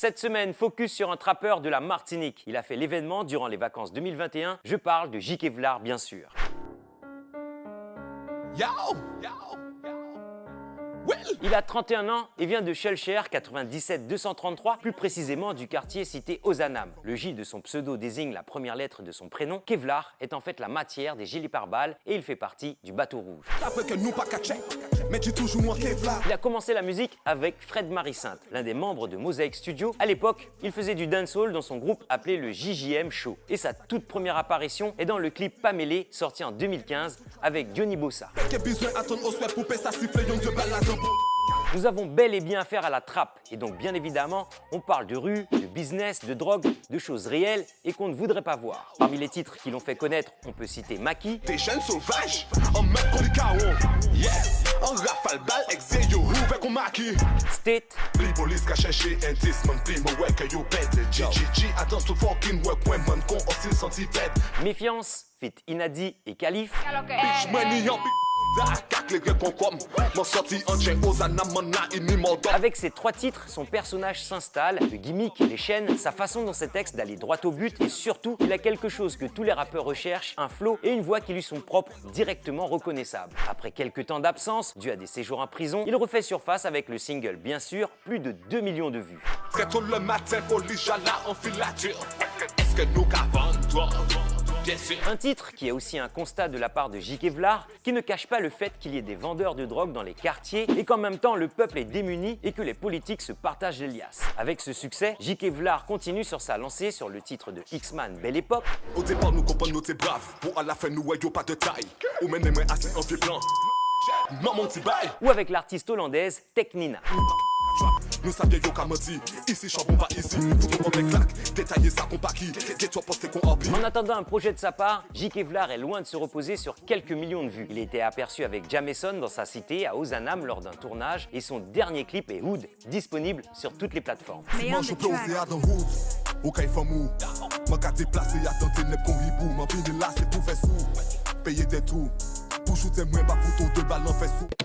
Cette semaine, focus sur un trappeur de la Martinique. Il a fait l'événement durant les vacances 2021. Je parle de J. Kevlar, bien sûr. Il a 31 ans et vient de Schellcher 97 233, plus précisément du quartier cité Ozanam. Le J de son pseudo désigne la première lettre de son prénom. Kevlar est en fait la matière des gilets pare-balles et il fait partie du bateau rouge. Il a commencé la musique avec Fred Marie-Sainte, l'un des membres de Mosaic Studio. À l'époque, il faisait du dancehall dans son groupe appelé le JJM Show. Et sa toute première apparition est dans le clip Pamélé, sorti en 2015 avec Johnny Bossa. Nous avons bel et bien affaire à la trappe, et donc bien évidemment, on parle de rue, de business, de drogue, de choses réelles et qu'on ne voudrait pas voir. Parmi les titres qui l'ont fait connaître, on peut citer Maki, Des jeunes sauvages, en mec qu'on les caron, yeah, en rafale balle, exé, yo, ouvert qu'on maquille. State, Pli police qu'a cherché un disman, pli mon ouais que yo pète. GGG, attends tout fucking ouais, point man, qu'on aussi centipède. Méfiance, Fit Inadi et Khalif. Bitch, money, en Avec ces trois titres, son personnage s'installe, le gimmick, les chaînes, sa façon dans ses textes d'aller droit au but et surtout, il a quelque chose que tous les rappeurs recherchent, un flow et une voix qui lui sont propres, directement reconnaissables. Après quelques temps d'absence, dû à des séjours en prison, il refait surface avec le single Bien sûr, plus de 2 millions de vues. Très tôt le matin, police jala en filature. Est-ce que nous qu'avant toi? Un titre qui est aussi un constat de la part de J. Kevlar, qui ne cache pas le fait qu'il y ait des vendeurs de drogue dans les quartiers et qu'en même temps le peuple est démuni et que les politiques se partagent les liasses. Avec ce succès, J. Kevlar continue sur sa lancée sur le titre de X-Man Belle Époque. Au départ, nous comprenons t'es brave, pour à la fin nous voyons pas de taille. Ou même les assis en vieux plan. Non mon petit bail. Ou avec l'artiste hollandaise Teknina. Nous savions yo qu'à menti, ici charbon pas ici. Tout le monde claque, détailler ça qu'on pas qui. Get-toi posté qu'on hobby. En attendant un projet de sa part, J. Kevlar est loin de se reposer sur quelques millions de vues. Il a été aperçu avec Jameson dans sa cité à Ozanam lors d'un tournage et son dernier clip est Hood, disponible sur toutes les plateformes. Payer des tours, pour shooter moins bas pour de balles en fait sous.